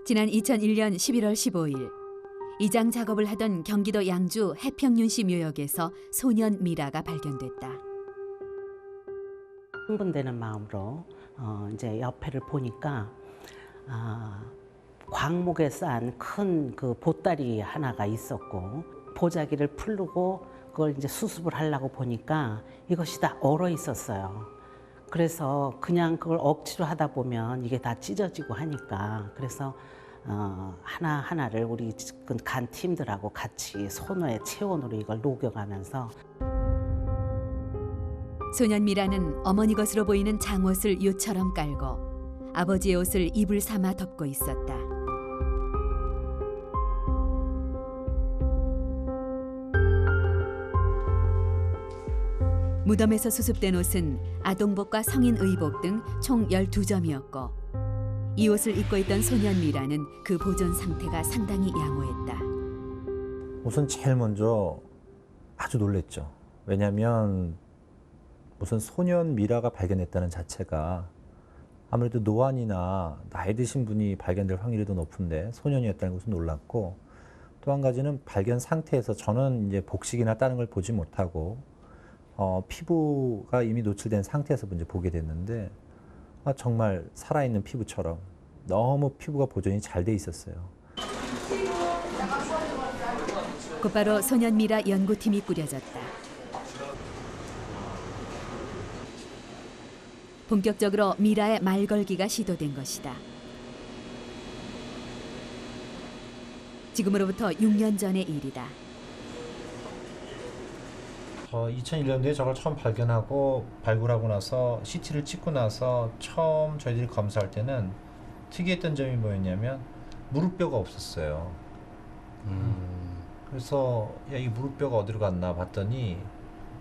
지난 2001년 11월 15일 이장 작업을 하던 경기도 양주 해평윤씨 묘역에서 소년 미라가 발견됐다. 흥분되는 마음으로 이제 옆에를 보니까 광목에 쌓은 큰 그 보따리 하나가 있었고, 보자기를 풀고 그걸 이제 수습을 하려고 보니까 이것이 다 얼어 있었어요. 그래서 그냥 그걸 억지로 하다 보면 이게 다 찢어지고 하니까, 그래서 하나하나를 우리 간 팀들하고 같이 손에 체온으로 이걸 녹여가면서. 소년 미라는 어머니 것으로 보이는 장옷을 요처럼 깔고 아버지의 옷을 이불 삼아 덮고 있었다. 무덤에서 수습된 옷은 아동복과 성인 의복 등 총 12점이었고 이 옷을 입고 있던 소년 미라는 그 보존 상태가 상당히 양호했다. 우선 제일 먼저 아주 놀랬죠. 왜냐하면 무슨 소년 미라가 발견됐다는 자체가 아무래도 노안이나 나이 드신 분이 발견될 확률이 더 높은데 소년이었다는 것은 놀랐고, 또 한 가지는 발견 상태에서 저는 이제 복식이나 다른 걸 보지 못하고 피부가 이미 노출된 상태에서 먼저 보게 됐는데 정말 살아있는 피부처럼 너무 피부가 보존이 잘 돼 있었어요. 곧바로 소년 미라 연구팀이 꾸려졌다. 본격적으로 미라의 말걸기가 시도된 것이다. 지금으로부터 6년 전의 일이다. 2001년도에 저걸 처음 발견하고 발굴하고 나서 CT를 찍고 나서 처음 저희들이 검사할 때는 특이했던 점이 뭐였냐면 무릎뼈가 없었어요. 그래서 야, 이 무릎뼈가 어디로 갔나 봤더니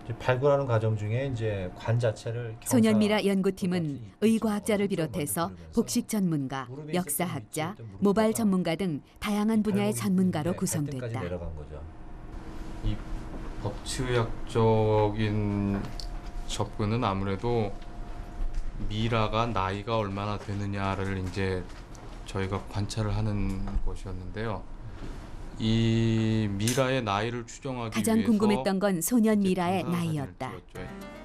이제 발굴하는 과정 중에 이제 관 자체를 소년 미라 연구팀은 의과학자를 비롯해서 복식 전문가, 역사학자, 모발 전문가 등 다양한 분야의 전문가로 구성됐다. 내려간 거죠. 이 법치의학적인 접근은 아무래도 미라가 나이가 얼마나 되느냐를 이제 저희가 관찰을 하는 것이었는데요. 이 미라의 나이를 추정하기 가장 위해서 궁금했던 건 소년 미라의 나이였다.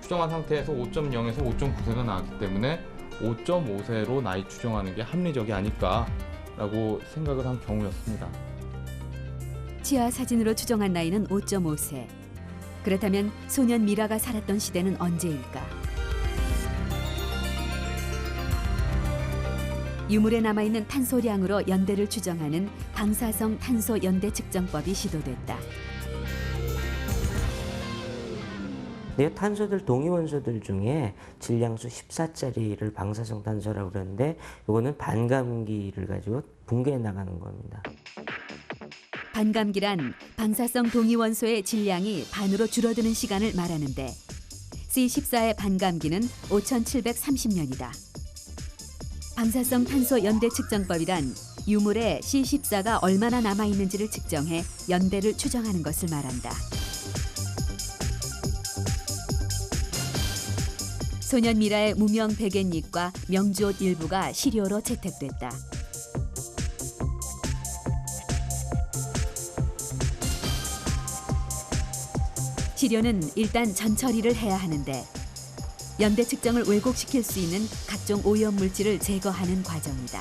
추정한 상태에서 5.0에서 5.9세가 나왔기 때문에 5.5세로 나이 추정하는 게 합리적이 아닐까라고 생각을 한 경우였습니다. 치아 사진으로 추정한 나이는 5.5세. 그렇다면 소년 미라가 살았던 시대는 언제일까? 유물에 남아있는 탄소량으로 연대를 추정하는 방사성 탄소 연대 측정법이 시도됐다. 네, 탄소들 동위원소들 중에 질량수 14짜리를 방사성 탄소라고 그러는데, 이거는 반감기를 가지고 붕괴해 나가는 겁니다. 반감기란 방사성 동위원소의 질량이 반으로 줄어드는 시간을 말하는데 C14의 반감기는 5730년이다. 방사성 탄소 연대 측정법이란 유물에 C14가 얼마나 남아있는지를 측정해 연대를 추정하는 것을 말한다. 소년 미라의 무명 백엔잎과 명주옷 일부가 시료로 채택됐다. 시료는 일단 전처리를 해야 하는데 연대 측정을 왜곡시킬 수 있는 각종 오염물질을 제거하는 과정이다.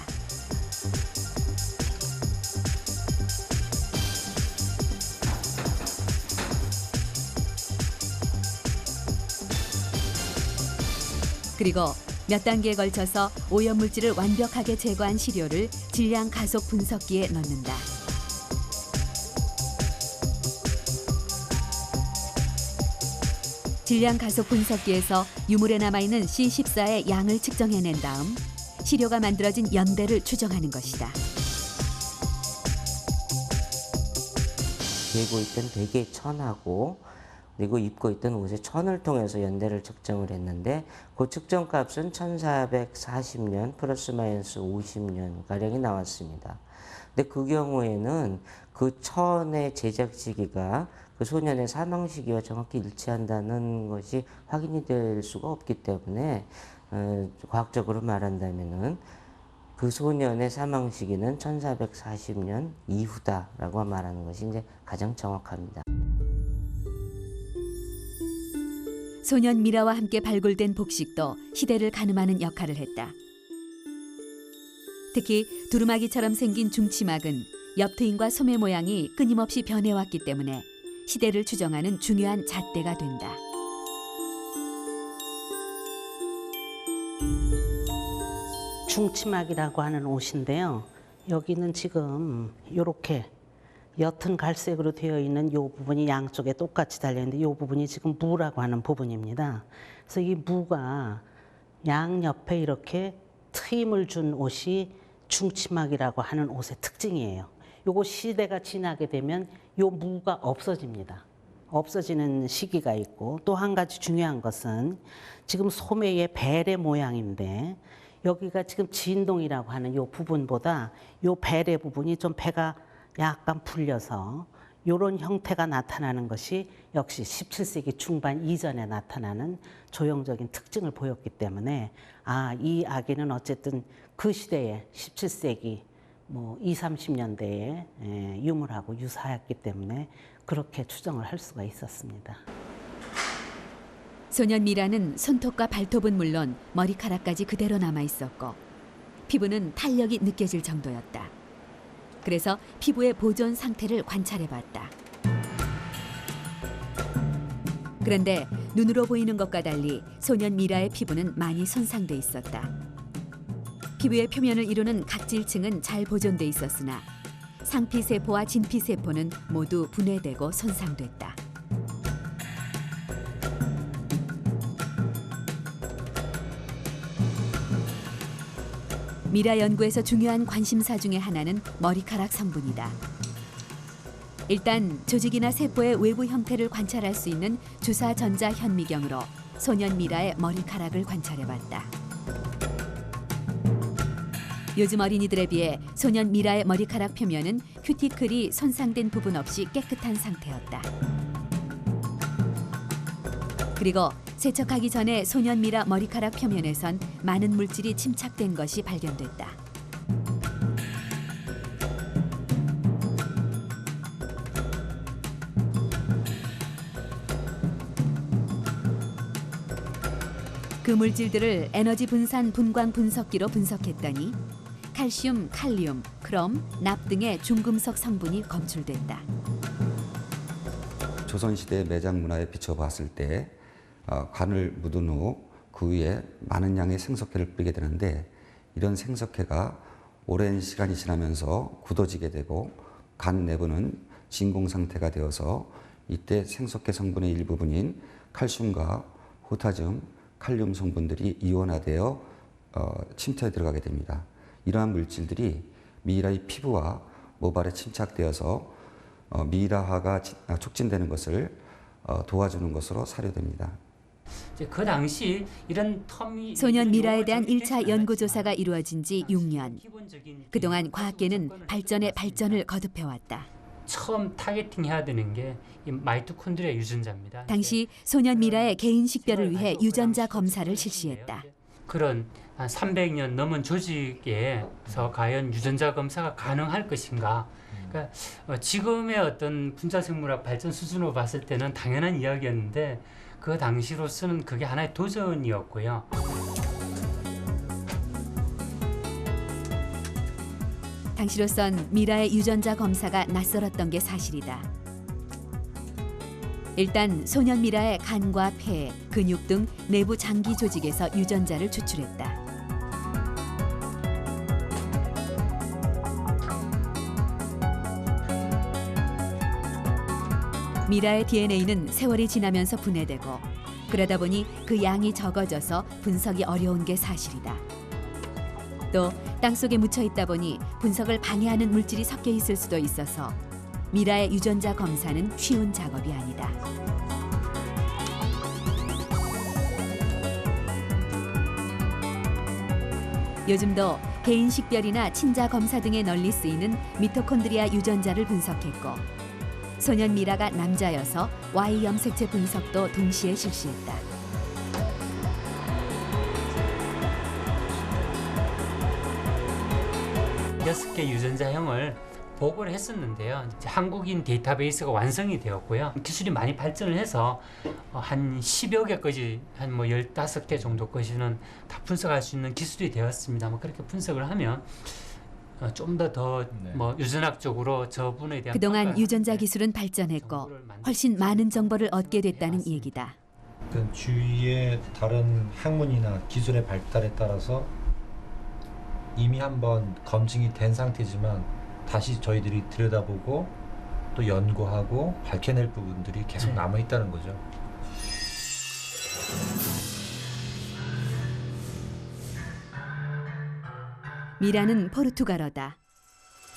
그리고 몇 단계에 걸쳐서 오염물질을 완벽하게 제거한 시료를 질량 가속 분석기에 넣는다. 질량 가속 분석기에서 유물에 남아있는 C14의 양을 측정해낸 다음 시료가 만들어진 연대를 추정하는 것이다. 메고 있던 베개의 천하고 그리고 입고 있던 옷의 천을 통해서 연대를 측정을 했는데, 그 측정값은 1440년 플러스 마이너스 50년 가량이 나왔습니다. 근데 그 경우에는 그 천의 제작 시기가 그 소년의 사망 시기와 정확히 일치한다는 것이 확인이 될 수가 없기 때문에 과학적으로 말한다면은 그 소년의 사망 시기는 1440년 이후다라고 말하는 것이 이제 가장 정확합니다. 소년 미라와 함께 발굴된 복식도 시대를 가늠하는 역할을 했다. 특히 두루마기처럼 생긴 중치막은 옆트임과 소매 모양이 끊임없이 변해왔기 때문에 시대를 추정하는 중요한 잣대가 된다. 중치막이라고 하는 옷인데요. 여기는 지금 이렇게 옅은 갈색으로 되어 있는 이 부분이 양쪽에 똑같이 달려있는데 이 부분이 지금 무라고 하는 부분입니다. 그래서 이 무가 양옆에 이렇게 트임을 준 옷이 중치막이라고 하는 옷의 특징이에요. 요거 시대가 지나게 되면 요 무가 없어집니다. 없어지는 시기가 있고 또 한 가지 중요한 것은 지금 소매의 베레 모양인데 여기가 지금 진동이라고 하는 요 부분보다 요 베레 부분이 좀 배가 약간 풀려서 이런 형태가 나타나는 것이 역시 17세기 중반 이전에 나타나는 조형적인 특징을 보였기 때문에 이 아기는 어쨌든 그 시대에 17세기 뭐 20, 30년대에 유물하고 유사했기 때문에 그렇게 추정을 할 수가 있었습니다. 소년 미라는 손톱과 발톱은 물론 머리카락까지 그대로 남아 있었고 피부는 탄력이 느껴질 정도였다. 그래서 피부의 보존 상태를 관찰해봤다. 그런데 눈으로 보이는 것과 달리 소년 미라의 피부는 많이 손상돼 있었다. 피부의 표면을 이루는 각질층은 잘 보존돼 있었으나 상피세포와 진피세포는 모두 분해되고 손상됐다. 미라 연구에서 중요한 관심사 중에 하나는 머리카락 성분이다. 일단 조직이나 세포의 외부 형태를 관찰할 수 있는 주사 전자 현미경으로 소년 미라의 머리카락을 관찰해봤다. 요즘 어린이들에 비해 소년 미라의 머리카락 표면은 큐티클이 손상된 부분 없이 깨끗한 상태였다. 그리고 세척하기 전에 소년 미라 머리카락 표면에선 많은 물질이 침착된 것이 발견됐다. 그 물질들을 에너지 분산 분광 분석기로 분석했더니 칼슘, 칼륨, 크롬, 납 등의 중금속 성분이 검출됐다. 조선시대 매장 문화에 비춰봤을 때 간을 묻은 후 그 위에 많은 양의 생석회를 뿌리게 되는데 이런 생석회가 오랜 시간이 지나면서 굳어지게 되고 간 내부는 진공 상태가 되어서 이때 생석회 성분의 일부분인 칼슘과 포타슘, 칼륨 성분들이 이온화되어 침투에 들어가게 됩니다. 이러한 물질들이 미이라의 피부와 모발에 침착되어서 미이라화가 촉진되는 것을 도와주는 것으로 사료됩니다. 그 당시 이런 텀이 소년 미라에 대한 1차 연구 조사가 이루어진 지 6년. 그동안 과학계는 발전에 발전을 거듭해왔다. 처음 타겟팅해야 되는 게 이 마이토콘드리아 유전자입니다. 당시 소년 미라의 개인 식별을 위해 유전자 검사를 실시했다. 그런 한 300년 넘은 조직에서 과연 유전자 검사가 가능할 것인가? 그러니까 지금의 어떤 분자생물학 발전 수준으로 봤을 때는 당연한 이야기였는데 그 당시로서는 그게 하나의 도전이었고요. 당시로선 미라의 유전자 검사가 낯설었던 게 사실이다. 일단 소년 미라의 간과 폐, 근육 등 내부 장기 조직에서 유전자를 추출했다. 미라의 DNA는 세월이 지나면서 분해되고 그러다 보니 그 양이 적어져서 분석이 어려운 게 사실이다. 또 땅속에 묻혀 있다 보니 분석을 방해하는 물질이 섞여 있을 수도 있어서 미라의 유전자 검사는 쉬운 작업이 아니다. 요즘도 개인 식별이나 친자 검사 등에 널리 쓰이는 미토콘드리아 유전자를 분석했고 소년 미라가 남자여서 Y 염색체 분석도 동시에 실시했다. 6개 유전자형을 보고를 했었는데요. 이제 한국인 데이터베이스가 완성이 되었고요. 기술이 많이 발전을 해서 한 10여 개까지 한 뭐 15개 정도까지는 다 분석할 수 있는 기술이 되었습니다. 뭐 그렇게 분석을 하면 좀 더 뭐 유전학적으로 저분에 대한 그동안 평가를 유전자 하는데 기술은 발전했고 정보를 만들 훨씬 수 많은 있는 정보를 얻게 됐다는 맞습니다. 얘기다. 그 주위의 다른 학문이나 기술의 발달에 따라서 이미 한번 검증이 된 상태지만 다시 저희들이 들여다보고 또 연구하고 밝혀낼 부분들이 계속 남아 있다는 거죠. 미라는 포르투갈어다.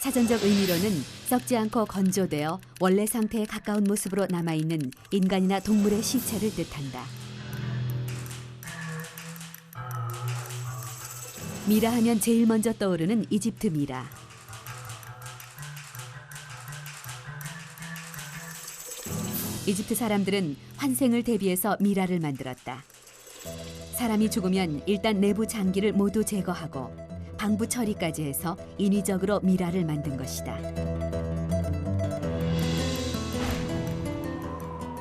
사전적 의미로는 썩지 않고 건조되어 원래 상태에 가까운 모습으로 남아있는 인간이나 동물의 시체를 뜻한다. 미라 하면 제일 먼저 떠오르는 이집트 미라. 이집트 사람들은 환생을 대비해서 미라를 만들었다. 사람이 죽으면 일단 내부 장기를 모두 제거하고 방부 처리까지 해서 인위적으로 미라를 만든 것이다.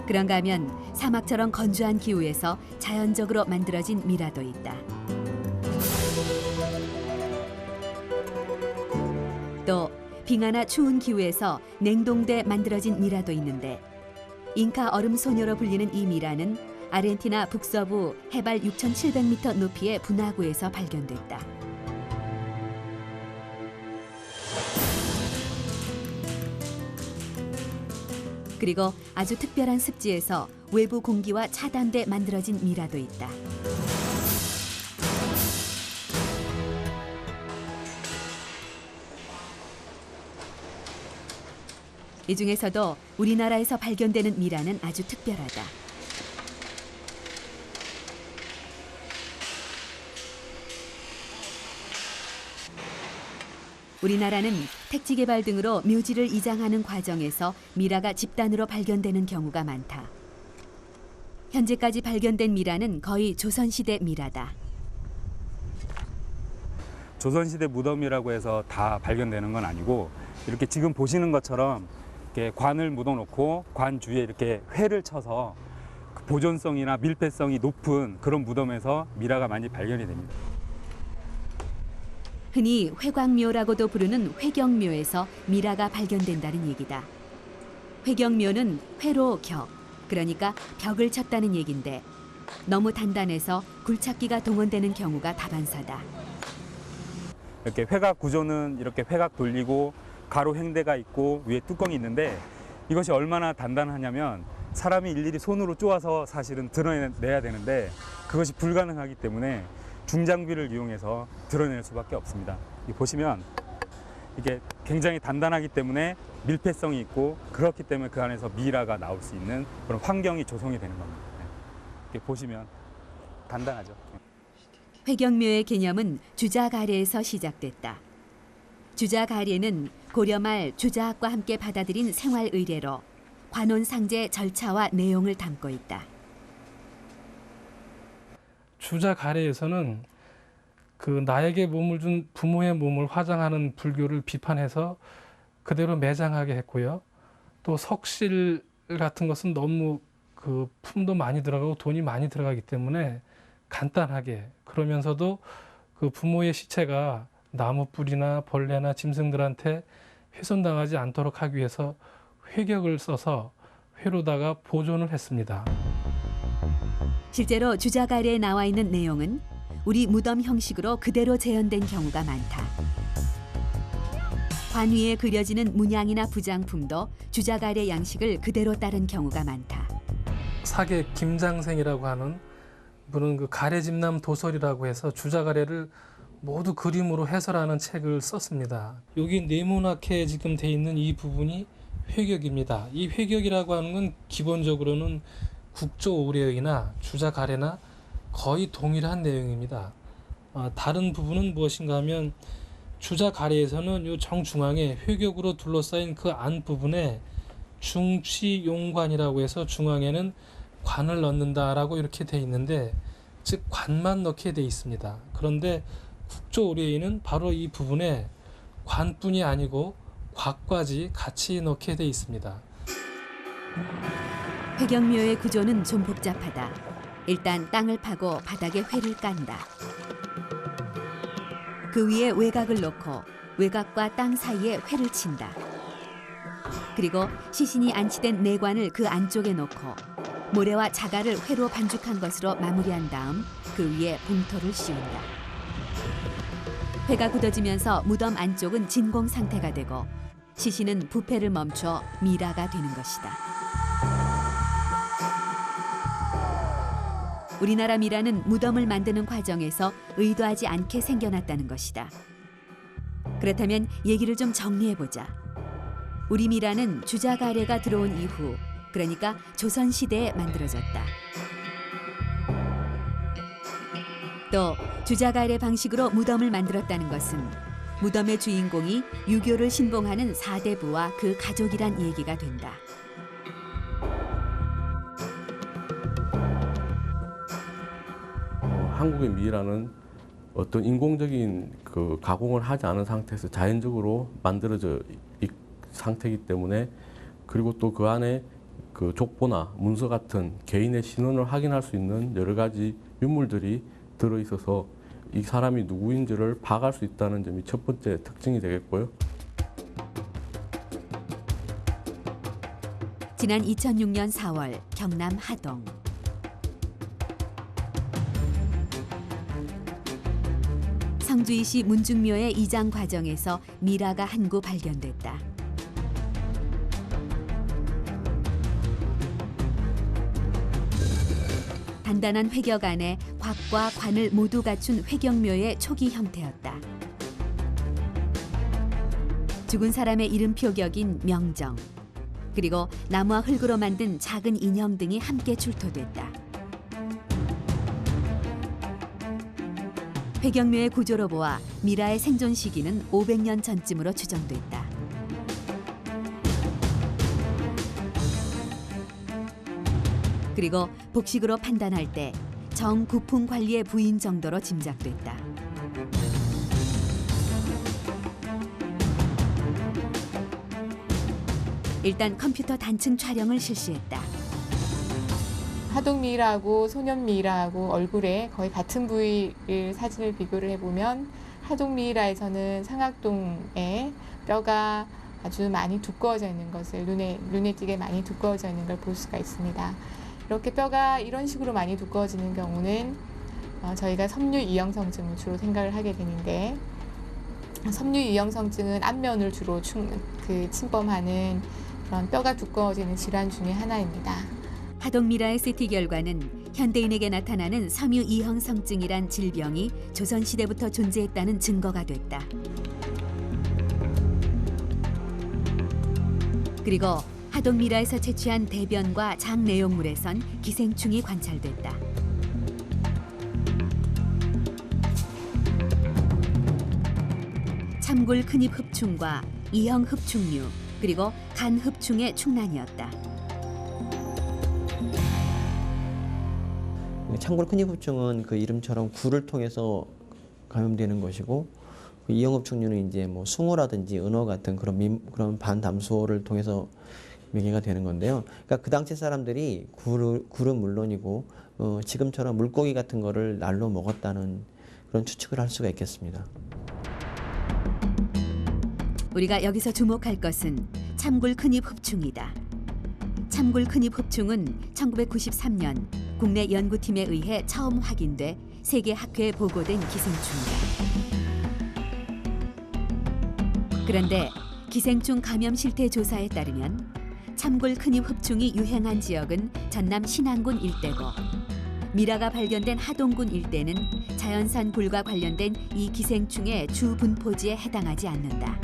그런가 하면 사막처럼 건조한 기후에서 자연적으로 만들어진 미라도 있다. 또 빙하나 추운 기후에서 냉동돼 만들어진 미라도 있는데 잉카 얼음 소녀로 불리는 이 미라는 아르헨티나 북서부 해발 6,700m 높이의 분화구에서 발견됐다. 그리고 아주 특별한 습지에서 외부 공기와 차단돼 만들어진 미라도 있다. 이 중에서도 우리나라에서 발견되는 미라는 아주 특별하다. 우리나라는 택지 개발 등으로 묘지를 이장하는 과정에서 미라가 집단으로 발견되는 경우가 많다. 현재까지 발견된 미라는 거의 조선시대 미라다. 조선시대 무덤이라고 해서 다 발견되는 건 아니고 이렇게 지금 보시는 것처럼 이렇게 관을 묻어놓고 관 주위에 이렇게 회를 쳐서 보존성이나 밀폐성이 높은 그런 무덤에서 미라가 많이 발견이 됩니다. 흔히 회광묘라고도 부르는 회경묘에서 미라가 발견된다는 얘기다. 회경묘는 회로 격, 그러니까 벽을 쳤다는 얘긴데 너무 단단해서 굴착기가 동원되는 경우가 다반사다. 이렇게 회각 구조는 이렇게 회각 돌리고 가로 횡대가 있고 위에 뚜껑이 있는데 이것이 얼마나 단단하냐면 사람이 일일이 손으로 쪼아서 사실은 드러내야 되는데 그것이 불가능하기 때문에 중장비를 이용해서 드러낼 수밖에 없습니다. 보시면 이게 굉장히 단단하기 때문에 밀폐성이 있고 그렇기 때문에 그 안에서 미라가 나올 수 있는 그런 환경이 조성이 되는 겁니다. 이렇게 보시면 단단하죠. 회경묘의 개념은 주자가래에서 시작됐다. 주자가래는 고려 말 주자학과 함께 받아들인 생활 의례로 관혼상제 절차와 내용을 담고 있다. 주자가래에서는 그 나에게 몸을 준 부모의 몸을 화장하는 불교를 비판해서 그대로 매장하게 했고요. 또 석실 같은 것은 너무 그 품도 많이 들어가고 돈이 많이 들어가기 때문에 간단하게 그러면서도 그 부모의 시체가 나무 뿌리나 벌레나 짐승들한테 훼손당하지 않도록 하기 위해서 회격을 써서 회로다가 보존을 했습니다. 실제로 주자가래에 나와 있는 내용은 우리 무덤 형식으로 그대로 재현된 경우가 많다. 관 위에 그려지는 문양이나 부장품도 주자가래 양식을 그대로 따른 경우가 많다. 사계 김장생이라고 하는 분은 그 가래집남 도설이라고 해서 주자가래를 모두 그림으로 해설하는 책을 썼습니다. 여기 네모나게 지금 돼 있는 이 부분이 회격입니다. 이 회격이라고 하는 건 기본적으로는 국조 오례이나 주자가래나 거의 동일한 내용입니다. 다른 부분은 무엇인가 하면 주자가래에서는 이 정중앙에 회격으로 둘러싸인 그 안 부분에 중취용관이라고 해서 중앙에는 관을 넣는다라고 이렇게 돼 있는데 즉 관만 넣게 돼 있습니다. 그런데 국조 오례이는 바로 이 부분에 관뿐이 아니고 곽까지 같이 넣게 돼 있습니다. 회경묘의 구조는 좀 복잡하다. 일단 땅을 파고 바닥에 회를 깐다. 그 위에 외곽을 놓고 외곽과 땅 사이에 회를 친다. 그리고 시신이 안치된 내관을 그 안쪽에 놓고 모래와 자갈을 회로 반죽한 것으로 마무리한 다음 그 위에 봉토를 씌운다. 회가 굳어지면서 무덤 안쪽은 진공 상태가 되고 시신은 부패를 멈춰 미라가 되는 것이다. 우리나라 미라는 무덤을 만드는 과정에서 의도하지 않게 생겨났다는 것이다. 그렇다면 얘기를 좀 정리해보자. 우리 미라는 주자가래가 들어온 이후, 그러니까 조선시대에 만들어졌다. 또 주자가래 방식으로 무덤을 만들었다는 것은 무덤의 주인공이 유교를 신봉하는 사대부와 그 가족이란 얘기가 된다. 한국의 미라는 어떤 인공적인 그 가공을 하지 않은 상태에서 자연적으로 만들어져 이 상태이기 때문에, 그리고 또 그 안에 그 족보나 문서 같은 개인의 신원을 확인할 수 있는 여러 가지 유물들이 들어 있어서 이 사람이 누구인지를 파악할 수 있다는 점이 첫 번째 특징이 되겠고요. 지난 2006년 4월 경남 하동. 성주이시 문중묘의 이장 과정에서 미라가 한 구 발견됐다. 단단한 회격 안에 곽과 관을 모두 갖춘 회경묘의 초기 형태였다. 죽은 사람의 이름표 격인 명정, 그리고 나무와 흙으로 만든 작은 인형 등이 함께 출토됐다. 회경묘의 구조로 보아 미라의 생존 시기는 500년 전쯤으로 추정됐다. 그리고 복식으로 판단할 때 정구풍 관리의 부인 정도로 짐작됐다. 일단 컴퓨터 단층 촬영을 실시했다. 하동미라하고 소년미라하고 얼굴에 거의 같은 부위를 사진을 비교를 해보면 하동미라에서는 상악동에 뼈가 아주 많이 두꺼워져 있는 것을 눈에 띄게 많이 두꺼워져 있는 걸 볼 수가 있습니다. 이렇게 뼈가 이런 식으로 많이 두꺼워지는 경우는 저희가 섬유 이형성증을 주로 생각을 하게 되는데, 섬유 이형성증은 안면을 주로 침범하는 그런 뼈가 두꺼워지는 질환 중에 하나입니다. 하동미라의 CT 결과는 현대인에게 나타나는 섬유 이형성증이란 질병이 조선시대부터 존재했다는 증거가 됐다. 그리고 하동미라에서 채취한 대변과 장 내용물에선 기생충이 관찰됐다. 참골 큰입 흡충과 이형 흡충류, 그리고 간 흡충의 충난이었다. 참골 큰입흡충은 그 이름처럼 굴을 통해서 감염되는 것이고, 그 이형흡충류는 이제 뭐 숭어라든지 은어 같은 그런 반담수어를 통해서 명예가 되는 건데요. 그러니까 그 당시 사람들이 굴은 물론이고 지금처럼 물고기 같은 거를 날로 먹었다는 그런 추측을 할 수가 있겠습니다. 우리가 여기서 주목할 것은 참골 큰입 흡충이다. 참골 큰입 흡충은 1993년 국내 연구팀에 의해 처음 확인돼 세계 학회에 보고된 기생충이다. 그런데 기생충 감염 실태 조사에 따르면 참골 큰입 흡충이 유행한 지역은 전남 신안군 일대고, 미라가 발견된 하동군 일대는 자연산 굴과 관련된 이 기생충의 주 분포지에 해당하지 않는다.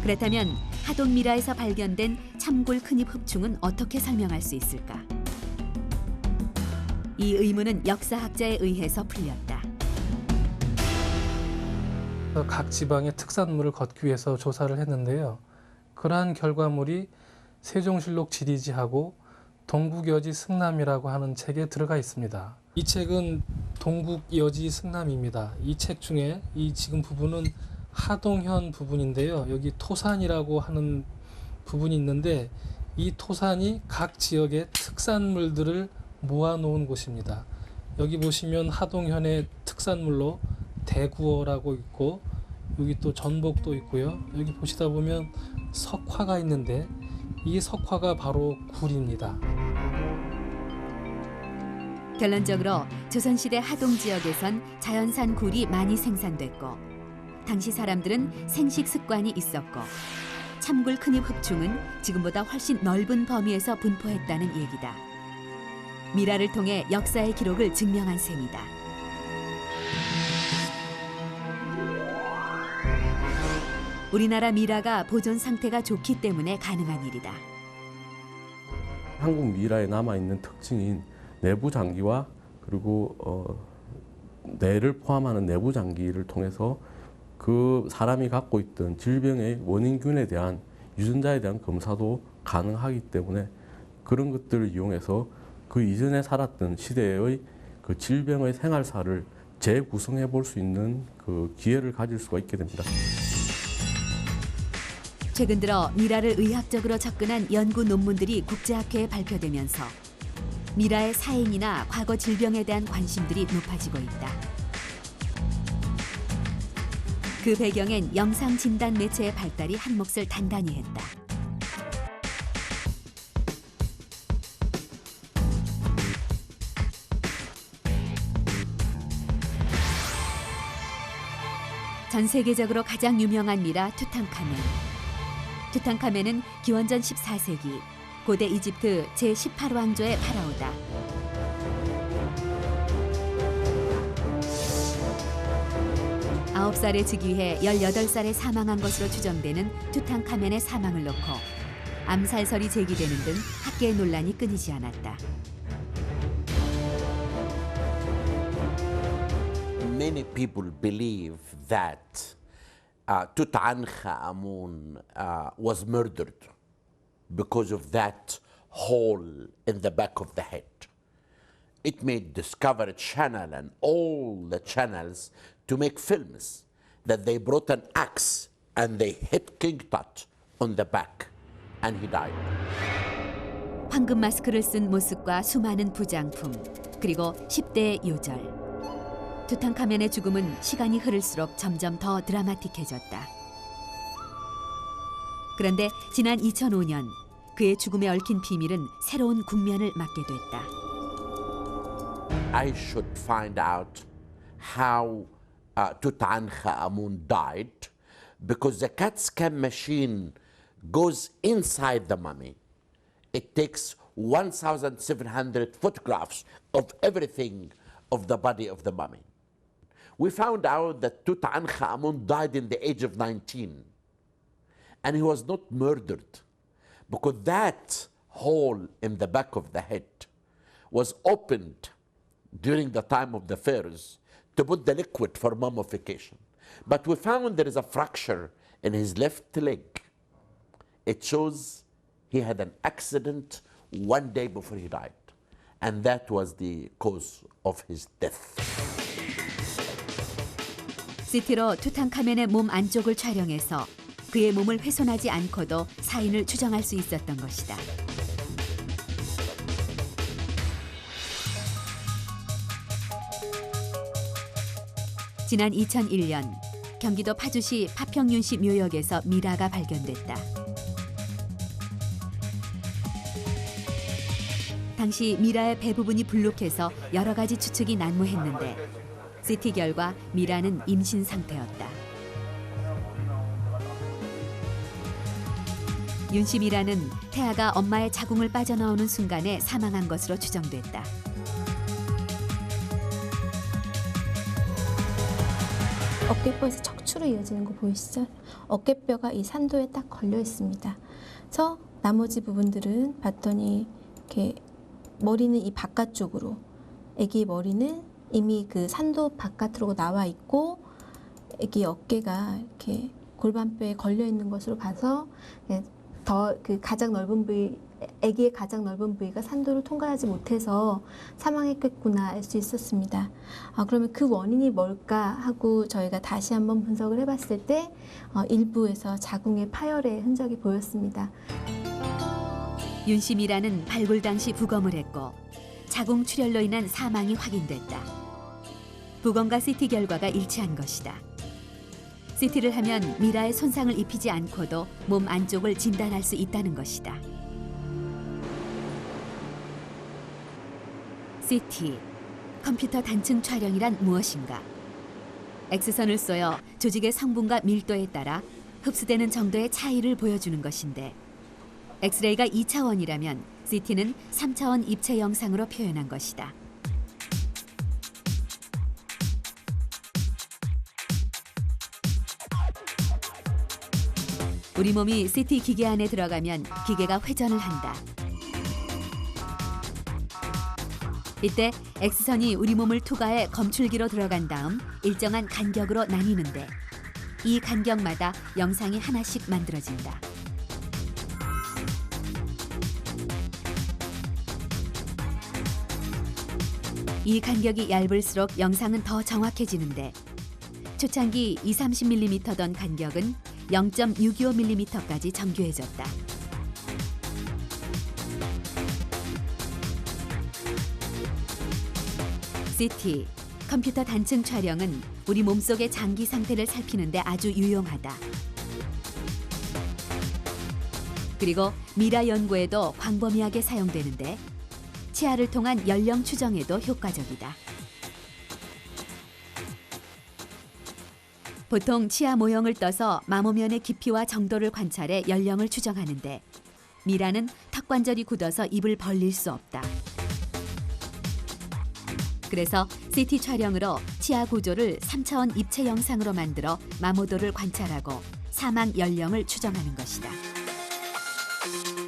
그렇다면 하동미라에서 발견된 참골 큰입 흡충은 어떻게 설명할 수 있을까? 이 의문은 역사학자에 의해서 풀렸다. 각 지방의 특산물을 걷기 위해서 조사를 했는데요. 그러한 결과물이 세종실록 지리지하고 동국여지 승남이라고 하는 책에 들어가 있습니다. 이 책은 동국여지 승남입니다. 이 책 중에 이 지금 부분은 하동현 부분인데요. 여기 토산이라고 하는 부분이 있는데 이 토산이 각 지역의 특산물들을 모아놓은 곳입니다. 여기 보시면 하동현의 특산물로 대구어라고 있고 여기 또 전복도 있고요. 여기 보시다 보면 석화가 있는데 이 석화가 바로 굴입니다. 결론적으로 조선시대 하동 지역에선 자연산 굴이 많이 생산됐고 당시 사람들은 생식 습관이 있었고 참굴 큰입 흡충은 지금보다 훨씬 넓은 범위에서 분포했다는 얘기다. 미라를 통해 역사의 기록을 증명한 셈이다. 우리나라 미라가 보존 상태가 좋기 때문에 가능한 일이다. 한국 미라에 남아있는 특징인 내부 장기와 그리고 뇌를 포함하는 내부 장기를 통해서 그 사람이 갖고 있던 질병의 원인균에 대한 유전자에 대한 검사도 가능하기 때문에 그런 것들을 이용해서 그 이전에 살았던 시대의 그 질병의 생활사를 재구성해 볼 수 있는 그 기회를 가질 수가 있게 됩니다. 최근 들어 미라를 의학적으로 접근한 연구 논문들이 국제학회에 발표되면서 미라의 사행이나 과거 질병에 대한 관심들이 높아지고 있다. 그 배경엔 영상 진단 매체의 발달이 한 몫을 단단히 했다. 전 세계적으로 가장 유명한 미라 투탕카멘. 투탕카멘은 기원전 14세기 고대 이집트 제18왕조의 파라오다. 아홉 살에 즉위해 18살에 사망한 것으로 추정되는 투탕카멘의 사망을 놓고 암살설이 제기되는 등 학계의 논란이 끊이지 않았다. Many people believe that Tutankhamun was murdered because of that hole in the back of the head. It made Discovery Channel and all the channels to make films that they brought an axe and they hit King Tut on the back and he died. 황금 마스크를 쓴 모습과 수많은 부장품, 그리고 10대의 요절. 투탕카멘의 죽음은 시간이 흐를수록 점점 더 드라마틱해졌다. 그런데 지난 2005년 그의 죽음에 얽힌 비밀은 새로운 국면을 맞게 됐다. I should find out how Tutankhamun died because the CAT scan machine goes inside the mummy. It takes 1,700 photographs of everything of the body of the mummy. We found out that Tutankhamun died in the age of 19 and he was not murdered because that hole in the back of the head was opened during the time of the pharaohs to put the liquid for mummification. But we found there is a fracture in his left leg. It shows he had an accident one day before he died. And that was the cause of his death. CT로 투탕카멘의 몸 안쪽을 촬영해서 그의 몸을 훼손하지 않고도 사인을 추정할 수 있었던 것이다. 지난 2001년 경기도 파주시 파평윤씨 묘역에서 미라가 발견됐다. 당시 미라의 배 부분이 불룩해서 여러 가지 추측이 난무했는데 CT 결과 미라는 임신 상태였다. 윤씨 미라는 태아가 엄마의 자궁을 빠져나오는 순간에 사망한 것으로 추정됐다. 어깨뼈에서 척추로 이어지는 거 보이시죠? 어깨뼈가 이 산도에 딱 걸려 있습니다. 그래서 나머지 부분들은 봤더니 이렇게 머리는 이 바깥쪽으로, 아기 머리는 이미 그 산도 바깥으로 나와 있고 아기 어깨가 이렇게 골반뼈에 걸려 있는 것으로 봐서 더 그 가장 넓은 부위 아기의 가장 넓은 부위가 산도를 통과하지 못해서 사망했겠구나 알 수 있었습니다. 그러면 그 원인이 뭘까 하고 저희가 다시 한번 분석을 해봤을 때 일부에서 자궁의 파열의 흔적이 보였습니다. 윤 씨 미라는 발굴 당시 부검을 했고 자궁 출혈로 인한 사망이 확인됐다. 부검과 CT 결과가 일치한 것이다. CT를 하면 미라에 손상을 입히지 않고도 몸 안쪽을 진단할 수 있다는 것이다. CT, 컴퓨터 단층 촬영이란 무엇인가? X선을 쏘여 조직의 성분과 밀도에 따라 흡수되는 정도의 차이를 보여주는 것인데 엑스레이가 2차원이라면 CT는 3차원 입체 영상으로 표현한 것이다. 우리 몸이 CT 기계 안에 들어가면 기계가 회전을 한다. 이때 X선이 우리 몸을 투과해 검출기로 들어간 다음 일정한 간격으로 나뉘는데 이 간격마다 영상이 하나씩 만들어진다. 이 간격이 얇을수록 영상은 더 정확해지는데 초창기 20-30mm던 간격은 0.625mm까지 정교해졌다. CT, 컴퓨터 단층 촬영은 우리 몸속의 장기 상태를 살피는 데 아주 유용하다. 그리고 미라 연구에도 광범위하게 사용되는데 치아를 통한 연령 추정에도 효과적이다. 보통 치아 모형을 떠서 마모면의 깊이와 정도를 관찰해 연령을 추정하는데 미라는 턱관절이 굳어서 입을 벌릴 수 없다. 그래서 CT 촬영으로 치아 구조를 3차원 입체 영상으로 만들어 마모도를 관찰하고 사망 연령을 추정하는 것이다.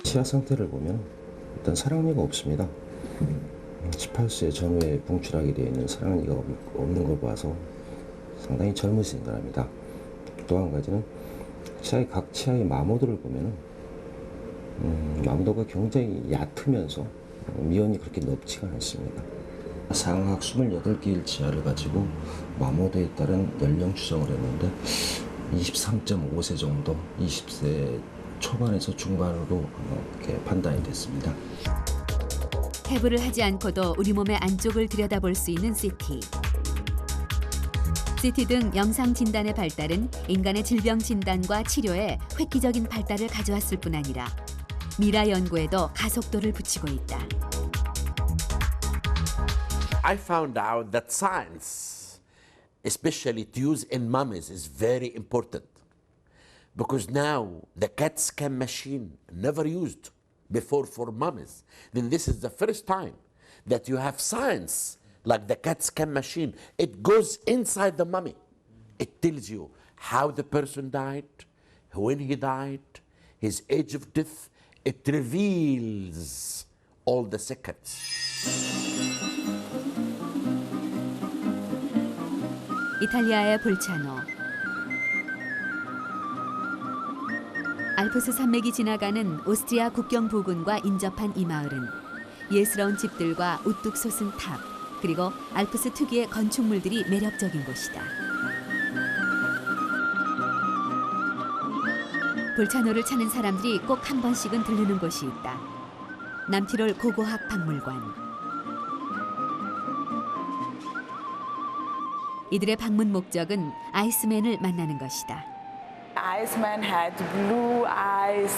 치아 상태를 보면 일단 사랑니가 없습니다. 18세 전후에 분출하게 되어 있는 사랑니가 없는 걸 봐서 상당히 젊으신 사람이다. 또 한 가지는 각 치아의 마모도를 보면 마모도가 굉장히 얕으면서 미연이 그렇게 넓지가 않습니다. 상악 28개의 치아를 가지고 마모도에 따른 연령 추정을 했는데 23.5세 정도, 20세 초반에서 중반으로 이렇게 판단이 됐습니다. 해부를 하지 않고도 우리 몸의 안쪽을 들여다볼 수 있는 CT. CT 등 영상 진단의 발달은 인간의 질병 진단과 치료에 획기적인 발달을 가져왔을 뿐 아니라 미라 연구에도 가속도를 붙이고 있다. I found out that science, especially to use in mummies, is very important because now the CAT scan machine never used before for mummies. Then this is the first time that you have science like the CAT scan machine. It goes inside the mummy. It tells you how the person died, when he died, his age of death. It reveals all the secrets. 이탈리아의 볼차노. 알프스 산맥이 지나가는 오스트리아 국경 부근과 인접한 이 마을은 예스러운 집들과 우뚝 솟은 탑, 그리고 알프스 특유의 건축물들이 매력적인 곳이다. 볼차노를 찾는 사람들이 꼭 한 번씩은 들르는 곳이 있다. 남티롤 고고학 박물관. 이들의 방문 목적은 아이스맨을 만나는 것이다. Iceman had blue eyes,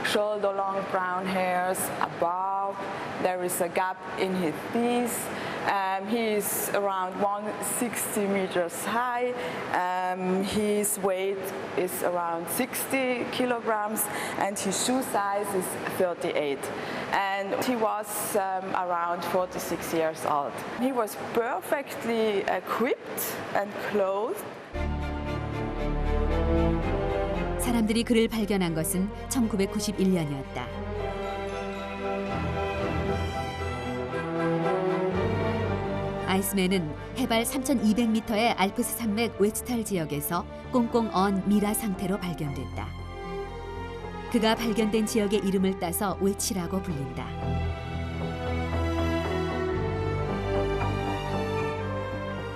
shoulder-long brown hairs above. There is a gap in his teeth. He is around 160 meters high. His weight is around 60 kilograms, and his shoe size is 38. And he was around 46 years old. He was perfectly equipped and clothed. 사람들이 그를 발견한 것은 1991년이었다. 아이스맨은 해발 3,200m의 알프스 산맥 웨츠탈 지역에서 꽁꽁 언 미라 상태로 발견됐다. 그가 발견된 지역의 이름을 따서 외치라고 불린다.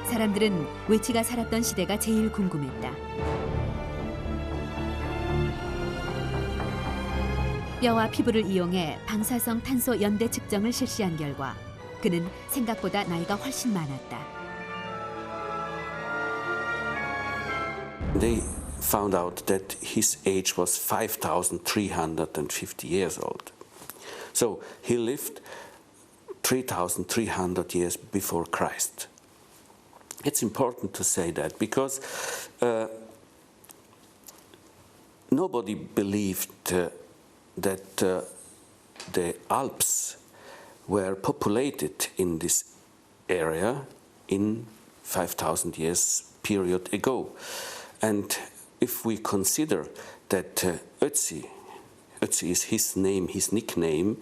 사람들은 외치가 살았던 시대가 제일 궁금했다. 뼈와 피부를 이용해 방사성 탄소 연대 측정을 실시한 결과 그는 생각보다 나이가 훨씬 많았다. They found out that his age was 5,350 years old. So he lived 3,300 years before Christ. It's important to say that because nobody believed that the Alps were populated in this area in 5,000 years period ago. And if we consider that Ötzi is his name, his nickname,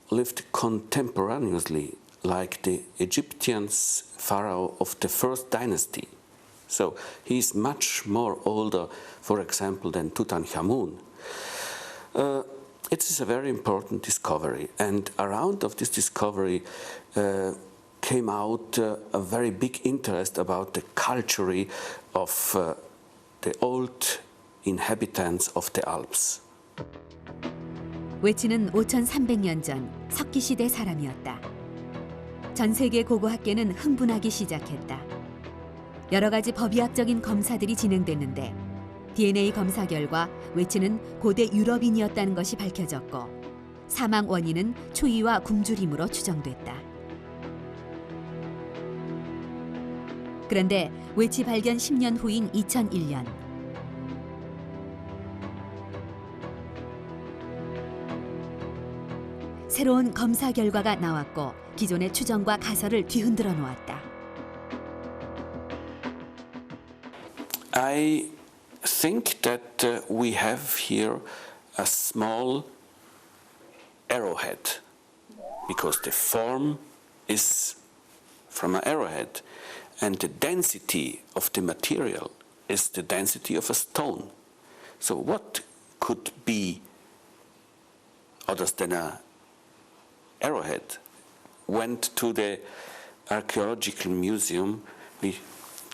lived contemporaneously like the Egyptians pharaoh of the first dynasty. So he is much more older, for example, than Tutankhamun. It is a very important discovery, and around of this discovery came out a very big interest about the culture of the old inhabitants of the Alps. 웨치는 5,300년 전 석기 시대 사람이었다. 전 세계 고고학계는 흥분하기 시작했다. 여러 가지 법의학적인 검사들이 진행됐는데 DNA 검사 결과 웨치는 고대 유럽인이었다는 것이 밝혀졌고 사망 원인은 추위와 굶주림으로 추정됐다. 그런데 웨치 발견 10년 후인 2001년 새로운 검사 결과가 나왔고 기존의 추정과 가설을 뒤흔들어 놓았다. I think that we have here a small arrowhead because the form is from an arrowhead and the density of the material is the density of a stone. So what could be other than an arrowhead? Went to the archaeological museum, we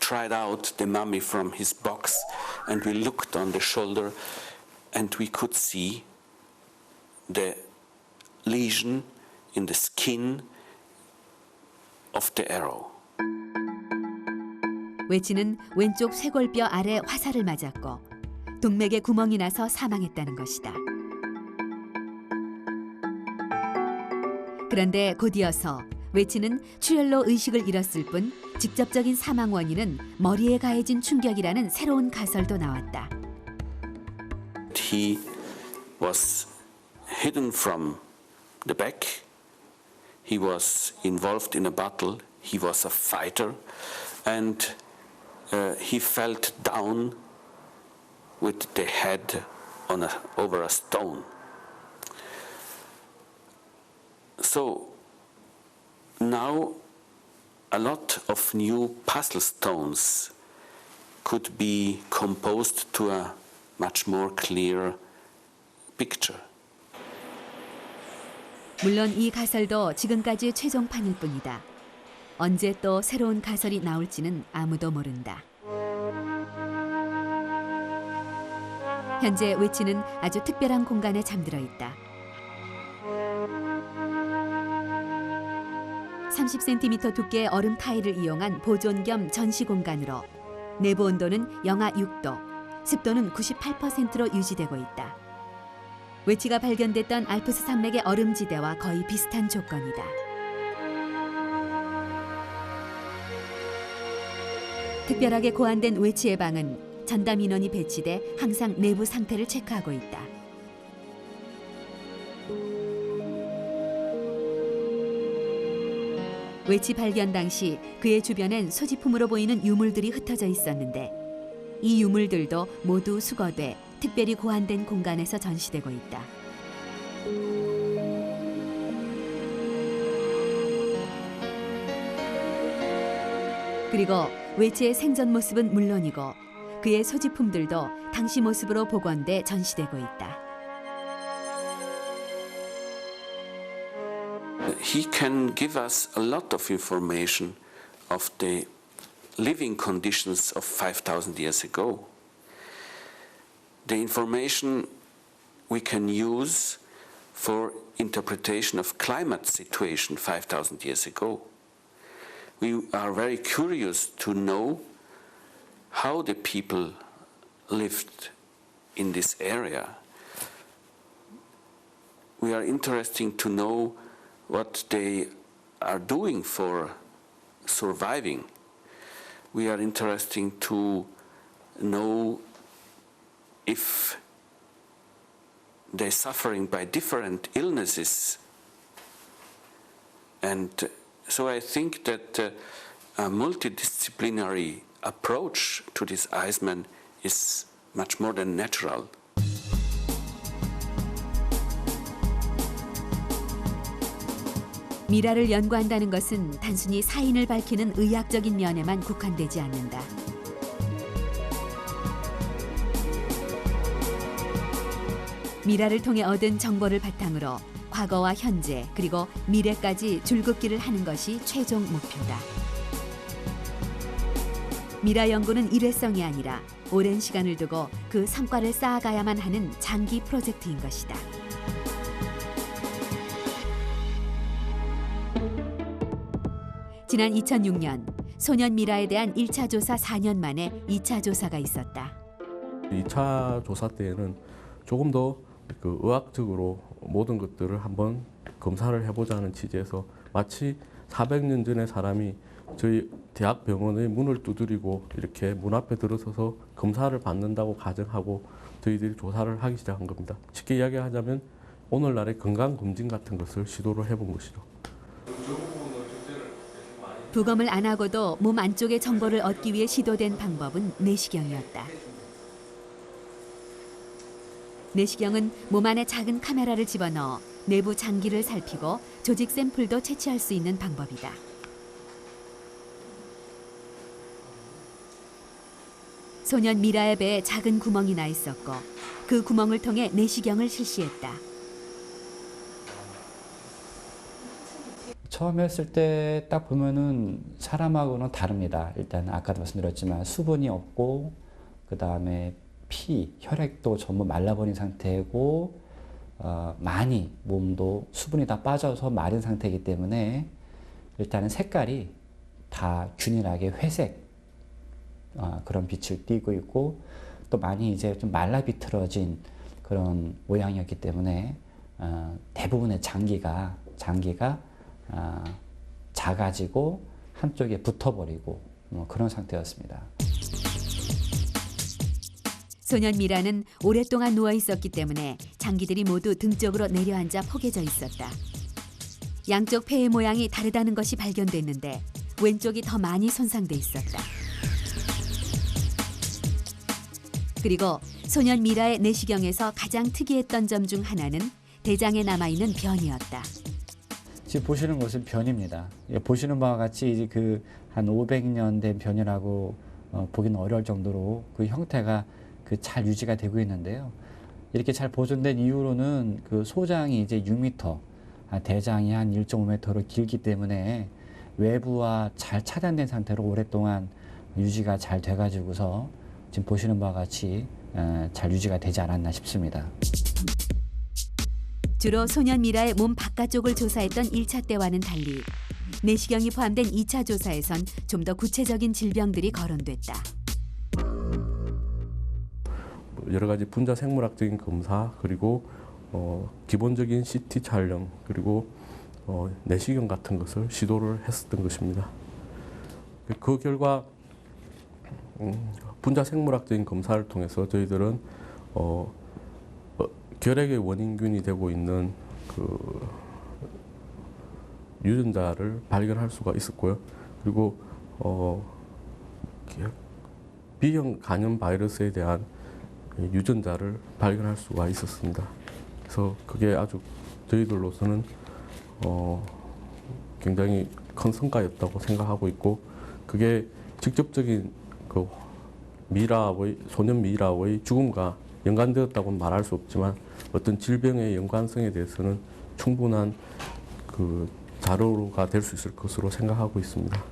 tried out the mummy from his box and we looked on the shoulder and we could see the lesion in the skin of the arrow. 웨치는 왼쪽 쇄골뼈 아래 화살을 맞았고 동맥에 구멍이 나서 사망했다는 것이다. 그런데 곧이어서 웨치는 출혈로 의식을 잃었을 뿐 직접적인 사망 원인은 머리에 가해진 충격이라는 새로운 가설도 나왔다. He was hidden from the back. He was involved in a battle. He was a fighter, and he fell down with the head over a stone. So now a lot of new puzzle stones could be composed to a much more clear picture. 물론 이 가설도 지금까지 최종판일 뿐이다. 언제 또 새로운 가설이 나올지는 아무도 모른다. 현재 웨치는 아주 특별한 공간에 잠들어 있다. 30cm 두께의 얼음 타일을 이용한 보존 겸 전시 공간으로 내부 온도는 영하 6도, 습도는 98%로 유지되고 있다. 웨치가 발견됐던 알프스 산맥의 얼음지대와 거의 비슷한 조건이다. 특별하게 고안된 웨치의 방은 전담 인원이 배치돼 항상 내부 상태를 체크하고 있다. 웨치 발견 당시 그의 주변엔 소지품으로 보이는 유물들이 흩어져 있었는데 이 유물들도 모두 수거돼 특별히 고안된 공간에서 전시되고 있다. 그리고 웨치의 생전 모습은 물론이고 그의 소지품들도 당시 모습으로 복원돼 전시되고 있다. He can give us a lot of information of the living conditions of 5,000 years ago. The information we can use for interpretation of climate situation 5,000 years ago. We are very curious to know how the people lived in this area. We are interested to know what they are doing for surviving. We are interested to know if they're suffering by different illnesses. And so I think that a multidisciplinary approach to this Iceman is much more than natural. 미라를 연구한다는 것은 단순히 사인을 밝히는 의학적인 면에만 국한되지 않는다. 미라를 통해 얻은 정보를 바탕으로 과거와 현재 그리고 미래까지 줄긋기를 하는 것이 최종 목표다. 미라 연구는 일회성이 아니라 오랜 시간을 두고 그 성과를 쌓아가야만 하는 장기 프로젝트인 것이다. 지난 2006년 소년 미라에 대한 1차 조사 4년 만에 2차 조사가 있었다. 2차 조사 때에는 조금 더 그 의학적으로 모든 것들을 한번 검사를 해보자는 취지에서 마치 400년 전의 사람이 저희 대학병원의 문을 두드리고 이렇게 문 앞에 들어서서 검사를 받는다고 가정하고 저희들이 조사를 하기 시작한 겁니다. 쉽게 이야기하자면 오늘날의 건강검진 같은 것을 시도를 해본 것이죠. 부검을 안 하고도 몸 안쪽의 정보를 얻기 위해 시도된 방법은 내시경이었다. 내시경은 몸 안에 작은 카메라를 집어넣어 내부 장기를 살피고 조직 샘플도 채취할 수 있는 방법이다. 소년 미라의 배에 작은 구멍이 나 있었고 그 구멍을 통해 내시경을 실시했다. 처음 했을 때 딱 보면은 사람하고는 다릅니다. 일단 아까도 말씀드렸지만 수분이 없고 그 다음에 피, 혈액도 전부 말라버린 상태고 많이 몸도 수분이 다 빠져서 마른 상태이기 때문에 일단은 색깔이 다 균일하게 회색 그런 빛을 띠고 있고 또 많이 이제 좀 말라 비틀어진 그런 모양이었기 때문에 대부분의 장기가 작아지고 한쪽에 붙어버리고 그런 상태였습니다. 소년 미라는 오랫동안 누워 있었기 때문에 장기들이 모두 등 쪽으로 내려앉아 포개져 있었다. 양쪽 폐의 모양이 다르다는 것이 발견됐는데 왼쪽이 더 많이 손상돼 있었다. 그리고 소년 미라의 내시경에서 가장 특이했던 점 중 하나는 대장에 남아있는 변이었다. 지금 보시는 것은 변입니다. 보시는 바와 같이 이제 그 한 500년 된 변이라고 보기는 어려울 정도로 그 형태가 잘 유지가 되고 있는데요. 이렇게 잘 보존된 이유로는 그 소장이 이제 6m, 대장이 한 1.5m로 길기 때문에 외부와 잘 차단된 상태로 오랫동안 유지가 잘 돼가지고서 지금 보시는 바와 같이 잘 유지가 되지 않았나 싶습니다. 주로 소년 미라의 몸 바깥쪽을 조사했던 1차 때와는 달리 내시경이 포함된 2차 조사에선 좀 더 구체적인 질병들이 거론됐다. 여러 가지 분자 생물학적인 검사 그리고 기본적인 CT 촬영 그리고 내시경 같은 것을 시도를 했었던 것입니다. 그 결과 분자 생물학적인 검사를 통해서 저희들은 결핵의 원인균이 되고 있는 그 유전자를 발견할 수가 있었고요. 그리고 B형 간염 바이러스에 대한 유전자를 발견할 수가 있었습니다. 그래서 그게 아주 저희들로서는 굉장히 큰 성과였다고 생각하고 있고 그게 직접적인 그 소년 미라의 죽음과 연관되었다고는 말할 수 없지만 어떤 질병의 연관성에 대해서는 충분한 그 자료가 될 수 있을 것으로 생각하고 있습니다.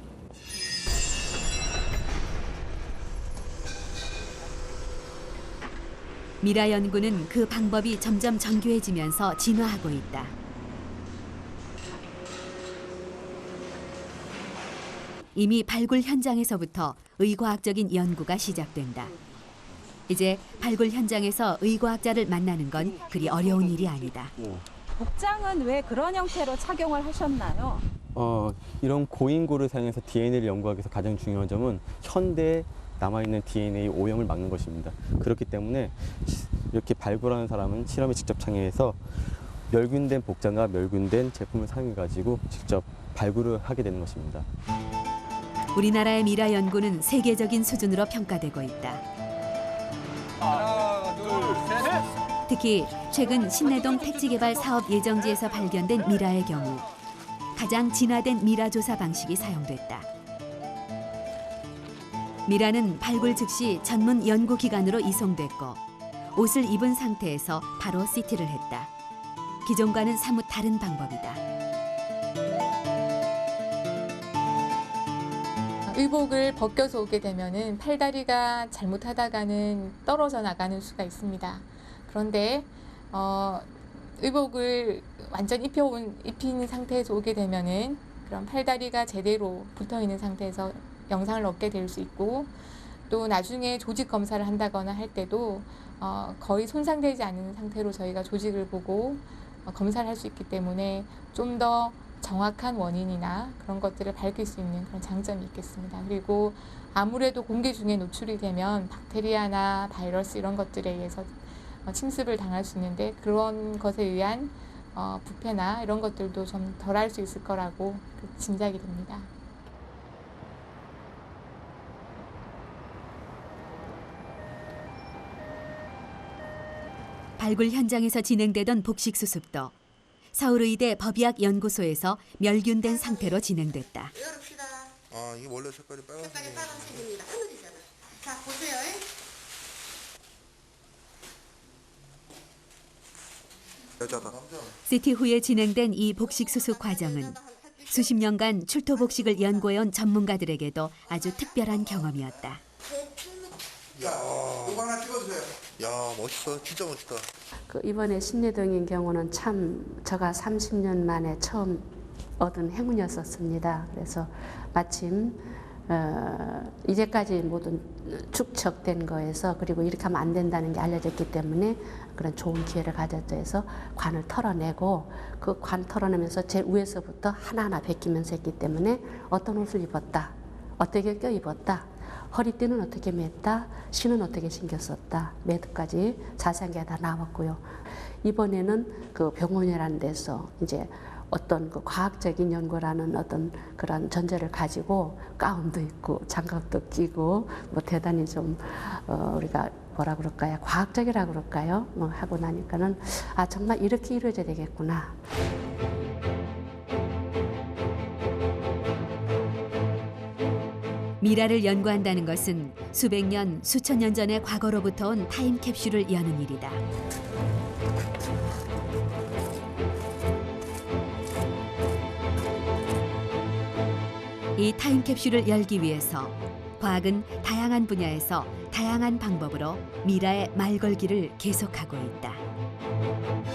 미라 연구는 그 방법이 점점 정교해지면서 진화하고 있다. 이미 발굴 현장에서부터 의과학적인 연구가 시작된다. 이제 발굴 현장에서 의과학자를 만나는 건 그리 어려운 일이 아니다. 복장은 왜 그런 형태로 착용을 하셨나요? 이런 고인구를 사용해서 DNA를 연구하기 위해서 가장 중요한 점은 현대에 남아있는 DNA 오염을 막는 것입니다. 그렇기 때문에 이렇게 발굴하는 사람은 실험에 직접 참여해서 멸균된 복장과 멸균된 제품을 사용해가지고 직접 발굴을 하게 되는 것입니다. 우리나라의 미라 연구는 세계적인 수준으로 평가되고 있다. 하나, 둘, 셋. 특히 최근 신내동 택지개발 사업 예정지에서 발견된 미라의 경우 가장 진화된 미라 조사 방식이 사용됐다. 미라는 발굴 즉시 전문 연구기관으로 이송됐고 옷을 입은 상태에서 바로 CT를 했다. 기존과는 사뭇 다른 방법이다. 의복을 벗겨서 오게 되면은 팔다리가 잘못하다가는 떨어져 나가는 수가 있습니다. 그런데 의복을 완전 입힌 상태에서 오게 되면은 그런 팔다리가 제대로 붙어 있는 상태에서 영상을 얻게 될 수 있고 또 나중에 조직 검사를 한다거나 할 때도 거의 손상되지 않은 상태로 저희가 조직을 보고 검사를 할 수 있기 때문에 좀 더 정확한 원인이나 그런 것들을 밝힐 수 있는 그런 장점이 있겠습니다. 그리고 아무래도 공기 중에 노출이 되면 박테리아나 바이러스 이런 것들에 의해서 침습을 당할 수 있는데 그런 것에 의한 부패나 이런 것들도 좀 덜할 수 있을 거라고 짐작이 됩니다. 발굴 현장에서 진행되던 복식 수습도 서울의대 법의학연구소에서 멸균된 상태로 진행됐다. 아, 이게 원래 색깔이 빨간색입니다. 하늘이잖아. 자, 보세요. 여자다. CT 후에 진행된 이 복식 수습 과정은 수십 년간 출토 복식을 연구해온 전문가들에게도 아주 특별한 경험이었다. 야, 이거 하나 찍어주세요. 야, 멋있어. 진짜 멋있다. 이번에 신내동인 경우는 참 제가 30년 만에 처음 얻은 행운이었었습니다. 그래서 마침 이제까지 모든 축적된 거에서 그리고 이렇게 하면 안 된다는 게 알려졌기 때문에 그런 좋은 기회를 가졌죠. 해서 관을 털어내고 그 관 털어내면서 제일 위에서부터 하나하나 베끼면서 했기 때문에 어떤 옷을 입었다, 어떻게 껴입었다, 허리띠는 어떻게 맸다, 신은 어떻게 신겼었다, 매듭까지 자세하게 다 나왔고요. 이번에는 그 병원이라는 데서 이제 어떤 그 과학적인 연구라는 어떤 그런 전제를 가지고 가운도 입고 장갑도 끼고 뭐 대단히 좀 우리가 뭐라 그럴까요? 과학적이라 그럴까요? 뭐 하고 나니까는 아 정말 이렇게 이루어져야 되겠구나. 미라를 연구한다는 것은 수백 년, 수천 년 전의 과거로부터 온 타임캡슐을 여는 일이다. 이 타임캡슐을 열기 위해서 과학은 다양한 분야에서 다양한 방법으로 미라의 말 걸기를 계속하고 있다.